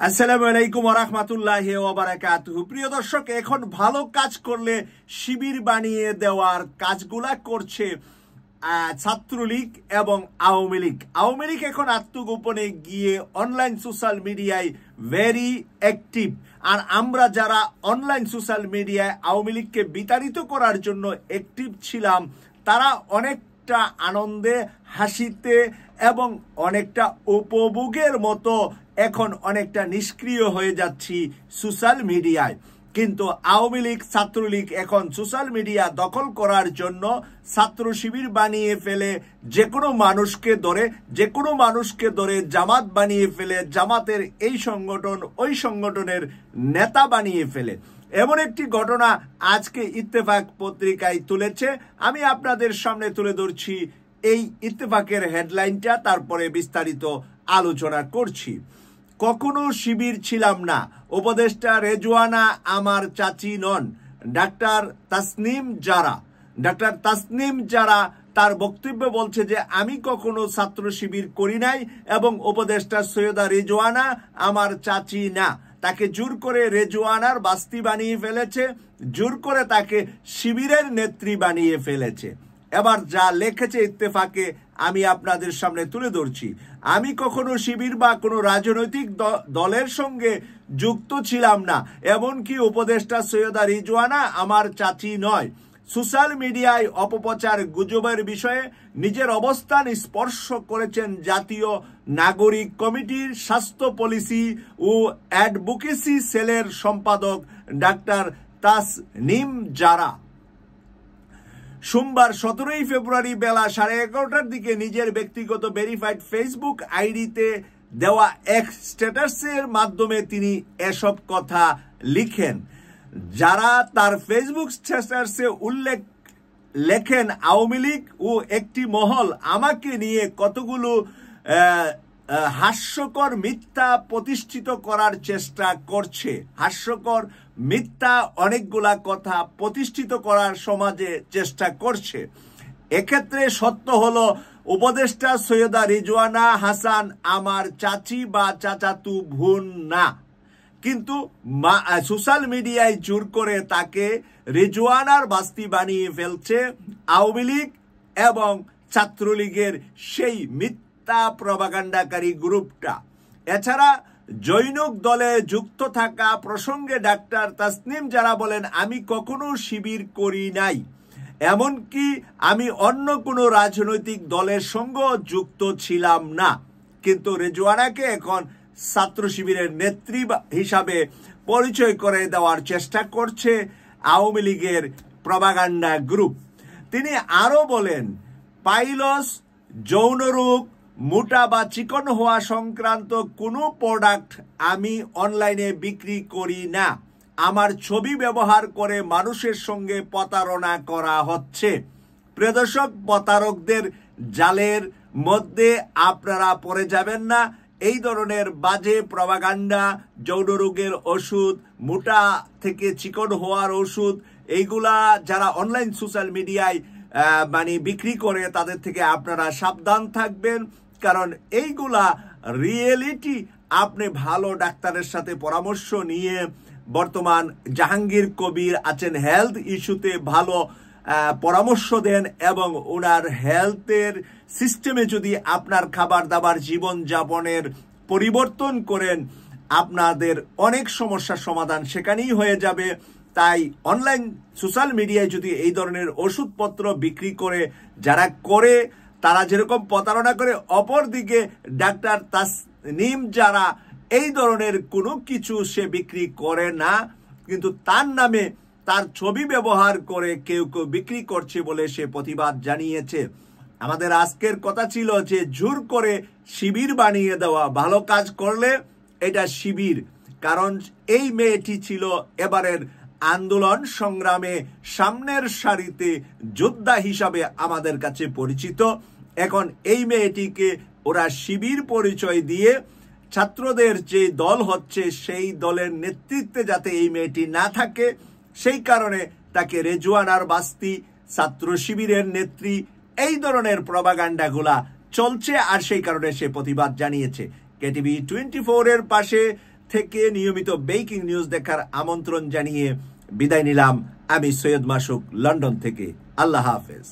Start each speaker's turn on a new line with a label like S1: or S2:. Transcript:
S1: আসসালামু আলাইকুম ওয়া রাহমাতুল্লাহি ওয়া বারাকাতুহু। প্রিয় দর্শক, এখন ভালো কাজ করলে শিবির বানিয়ে দেওয়ার কাজগুলা করছে ছাত্রলীগ এবং আওয়ামী লীগ। আওয়ামী লীগ এখন আত্মগোপনে গিয়ে অনলাইন সোশ্যাল মিডিয়ায় ভেরি অ্যাক্টিভ, আর আমরা যারা অনলাইন সোশ্যাল মিডিয়ায় আওয়ামী লীগকে বিতাড়িত করার জন্য অ্যাক্টিভ ছিলাম, তারা অনেকটা আনন্দে, হাসিতে এবং অনেকটা উপভোগের মতো এখন অনেকটা নিষ্ক্রিয় হয়ে যাচ্ছি সোশ্যাল মিডিয়ায়। কিন্তু আওয়ামী লীগ, ছাত্রলীগ এখন সোশ্যাল মিডিয়া দখল করার জন্য ছাত্র শিবির বানিয়ে ফেলে, যে কোনো মানুষকে ধরে জামাত বানিয়ে ফেলে, জামাতের এই সংগঠন ওই সংগঠনের নেতা বানিয়ে ফেলে। এমন একটি ঘটনা আজকে ইত্তেফাক পত্রিকায় তুলেছে, আমি আপনাদের সামনে তুলে ধরছি এই ইত্তেফাকের হেডলাইনটা, তারপরে বিস্তারিত আলোচনা করছি। কখনো শিবির ছিলাম না, উপদেষ্টা রেজওয়ানা আমার চাচি নন। ডাক্তার তাসনিম যারা তার বক্তব্যে বলছে যে আমি কখনো ছাত্র শিবির করি নাই এবং উপদেষ্টা সৈয়দা রেজওয়ানা আমার চাচি না। তাকে জোর করে রেজওয়ানার বাস্তি বানিয়ে ফেলেছে, জোর করে তাকে শিবিরের নেত্রী বানিয়ে ফেলেছে। এবার যা লেখেছে ইত্তেফাকে আমি আপনাদের সামনে তুলে ধরছি। আমি কখনো শিবির বা কোনো রাজনৈতিক দলের সঙ্গে যুক্ত ছিলাম না, এমনকি উপদেষ্টা সৈয়দা রিজওয়ানা আমার চাচি নয়। সোশ্যাল মিডিয়ায় অপপ্রচার গুজবের বিষয়ে নিজের অবস্থান স্পর্শ করেছেন জাতীয় নাগরিক কমিটির স্বাস্থ্য পলিসি ও অ্যাডভোকেসি সেলের সম্পাদক ডাক্তার তাসনিম জারা। সোমবার 17 ফেব্রুয়ারি বেলা 11:30টার দিকে নিজের ব্যক্তিগত ভেরিফাইড ফেসবুক আইডিতে দেওয়া এক স্ট্যাটাসের মাধ্যমে তিনি এসব কথা লিখেন। যারা তার ফেসবুক স্ট্যাটাসে লেখেন আওয়ামী লীগ ও একটি মহল আমাকে নিয়ে কতগুলো হাস্যকর মিথ্যা প্রতিষ্ঠিত করার চেষ্টা করছে। হাস্যকর মিথ্যা অনেকগুলা কথা প্রতিষ্ঠিত করার সমাজে চেষ্টা করছে। এক্ষেত্রে সত্য হলো উপদেষ্টা সৈয়দা রিজওয়ানা হাসান আমার চাচি বা চাচাতু বোন না, কিন্তু সোশ্যাল মিডিয়ায় জোর করে তাকে রিজওয়ানার বাস্তি বানিয়ে ফেলছে আওয়ামী লীগ এবং ছাত্রলীগের সেই মিথ্যা প্রপাগান্ডাকারী গ্রুপটা। এছাড়া জৈনক দলে যুক্ত থাকা প্রসঙ্গে ডাক্তার তাসনিম যারা বলেন আমি কখনো শিবির করি নাই, এমনকি আমি অন্য কোনো রাজনৈতিক দলের সঙ্গে যুক্ত ছিলাম না। কিন্তু রেজওয়ানাকে এখন ছাত্র শিবিরের নেত্রী হিসাবে পরিচয় করে দেওয়ার চেষ্টা করছে আওয়ামী লীগের প্রপাগান্ডা গ্রুপ। তিনি আরো বলেন পাইলস, যৌনরোগ, মোটা বা চিকন হওয়া সংক্রান্ত কোনো প্রোডাক্ট আমি অনলাইনে বিক্রি করি না। আমার ছবি ব্যবহার করে মানুষের সঙ্গে প্রতারণা করা হচ্ছে। প্রিয় দর্শক, প্রতারকদের জালের মধ্যে আপনারা পড়ে যাবেন না। এই ধরনের বাজে প্রপাগান্ডা, যৌনরোগের ওষুধ, মোটা থেকে চিকন হওয়ার ওষুধ, এইগুলা যারা অনলাইন সোশ্যাল মিডিয়ায় বিক্রি করে তাদের থেকে আপনারা সাবধান থাকবেন, কারণ এইগুলা রিয়েলিটি। আপনি ভালো ডাক্তারের সাথে পরামর্শ নিয়ে, বর্তমান জাহাঙ্গীর কবির আছেন হেলথ ইস্যুতে ভালো পরামর্শ দেন এবং ওনার হেলথের সিস্টেমে যদি আপনার খাবার দাবার জীবন যাপনের পরিবর্তন করেন, আপনাদের অনেক সমস্যার সমাধান সেখানেই হয়ে যাবে। তাই অনলাইন সোশ্যাল মিডিয়ায় যদি এই ধরনের ওষুধপত্র বিক্রি করে যারা করে, তারা যেরকম প্রতারণা করে, অপরদিকে ডাক্তার তাসনিম যারা এই ধরনের কোনো কিছু সে বিক্রি করে না, কিন্তু তার নামে তার ছবি ব্যবহার করে কেউ কেউ বিক্রি করছে বলে সে প্রতিবাদ জানিয়েছে। আমাদের আজকের কথা ছিল যে জোর করে শিবির বানিয়ে দেওয়া, ভালো কাজ করলে এটা শিবির। কারণ এই মেয়েটি ছিল এবারের আন্দোলন সংগ্রামে সামনের সারিতে যোদ্ধা হিসাবে আমাদের কাছে পরিচিত। এখন এই মেয়েটিকে ওরা শিবির পরিচয় দিয়ে ছাত্রদের যে দল হচ্ছে সেই দলের নেতৃত্বে যাতে এই মেয়েটি না থাকে, সেই কারণে তাকে রেজওয়ানার বাস্তি, ছাত্র শিবিরের নেত্রী, এই ধরনের প্রপাগান্ডাগুলা চলছে, আর সেই কারণে সে প্রতিবাদ জানিয়েছে। কেটিভি 24 এর পাশে থেকে নিয়মিত ব্রেকিং নিউজ দেখার আমন্ত্রণ জানিয়ে বিদায় নিলাম। আমি সৈয়দ মাসুক, লন্ডন থেকে। আল্লাহ হাফেজ।